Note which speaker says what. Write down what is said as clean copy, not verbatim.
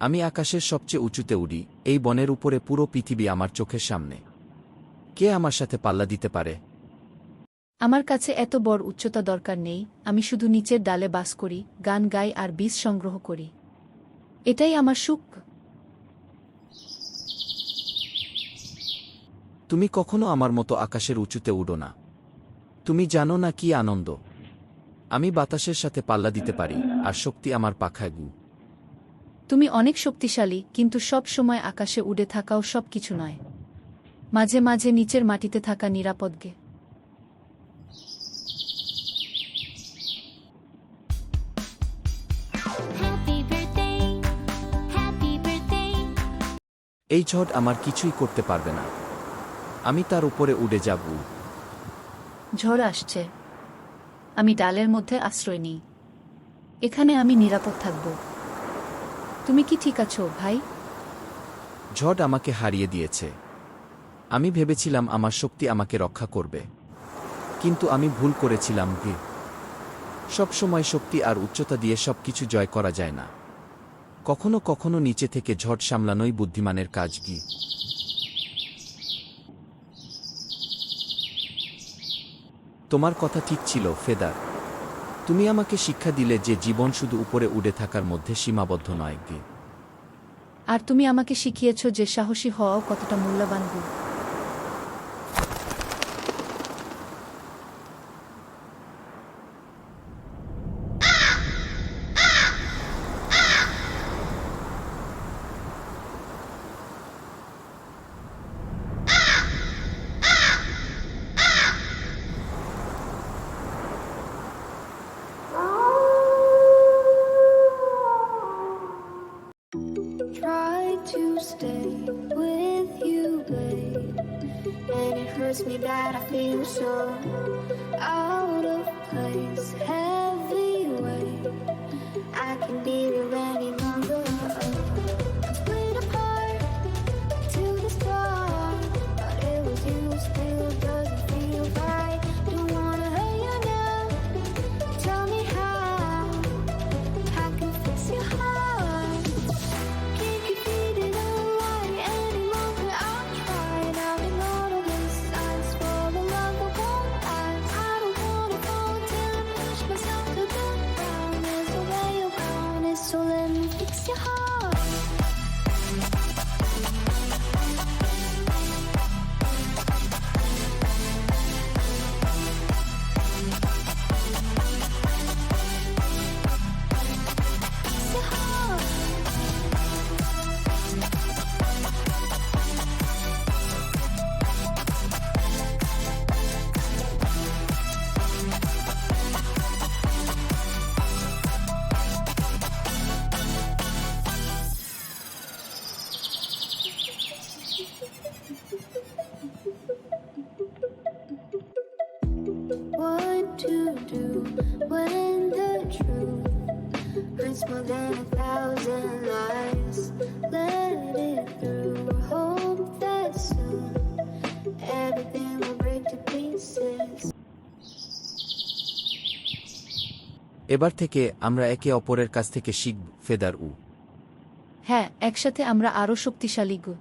Speaker 1: আমি আকাশের সবচেয়ে উঁচুতে উড়ি, এই বনের উপরে পুরো পৃথিবী আমার চোখের সামনে। কে আমার সাথে পাল্লা দিতে পারে?
Speaker 2: আমার কাছে এত বড় উচ্চতা দরকার নেই, আমি শুধু নিচের ডালে বাস করি, গান গাই আর বীজ সংগ্রহ করি। এটাই আমার সুখ।
Speaker 1: তুমি কখনো আমার মতো আকাশের উঁচুতে উড়ো না। তুমি জানো না কি আনন্দ। আমি বাতাসের সাথে পাল্লা দিতে পারি, আর শক্তি আমার পাখায় গু।
Speaker 2: তুমি অনেক শক্তিশালী, কিন্তু সব সময় আকাশে উড়ে থাকাও সব কিছু নয়। মাঝে মাঝে নিচের মাটিতে থাকা নিরাপদ গে।
Speaker 1: এই ঝড় আমার কিছুই করতে পারবে না। আমি তার উপরে উড়ে যাব।
Speaker 2: ঝড় আসছে। আমি ডালের মধ্যে আশ্রয় নিই। এখানে আমি নিরাপদ থাকব। তুমি কি ঠিক আছো, ভাই?
Speaker 1: ঝড় আমাকে হারিয়ে দিয়েছে। আমি ভেবেছিলাম আমার শক্তি আমাকে রক্ষা করবে, কিন্তু আমি ভুল করেছিলাম। সব সময় শক্তি আর উচ্চতা দিয়ে সবকিছু জয় করা যায় না। কখনো কখনো নিচে থেকে ঝড় সামলানোই বুদ্ধিমানের কাজ। তোমার কথা ঠিক ছিল, ফেদার। তুমি আমাকে শিক্ষা দিলে যে জীবন শুধু উপরে উড়ে থাকার মধ্যে সীমাবদ্ধ নয়।
Speaker 2: আর তুমি আমাকে শিখিয়েছ যে সাহসী হওয়াও কতটা মূল্যবান গুণ।
Speaker 3: Try to stay with you, babe, and it hurts me that I feel so out of place. Heavy weight, I can be there any longer. Split apart to the start, but it was you. Still doesn't feel right. Don't wanna hurt you now. Tell me how I can fix your heart. Can't keep feeding away any longer. I'll try. I've ignored all the signs for the love that won't last. I don't wanna fall till I push myself to the ground. There's a way around it, so let me fix your heart. Fix your heart. What to do when the truth hurts more than 1,000 lies? Let it through. Hope that soon everything will break to pieces.
Speaker 1: এবার থেকে আমরা একে অপরের কাছ থেকে শিখব, feather.
Speaker 2: হ্যাঁ, একসাথে আমরা আরও শক্তিশালী গো।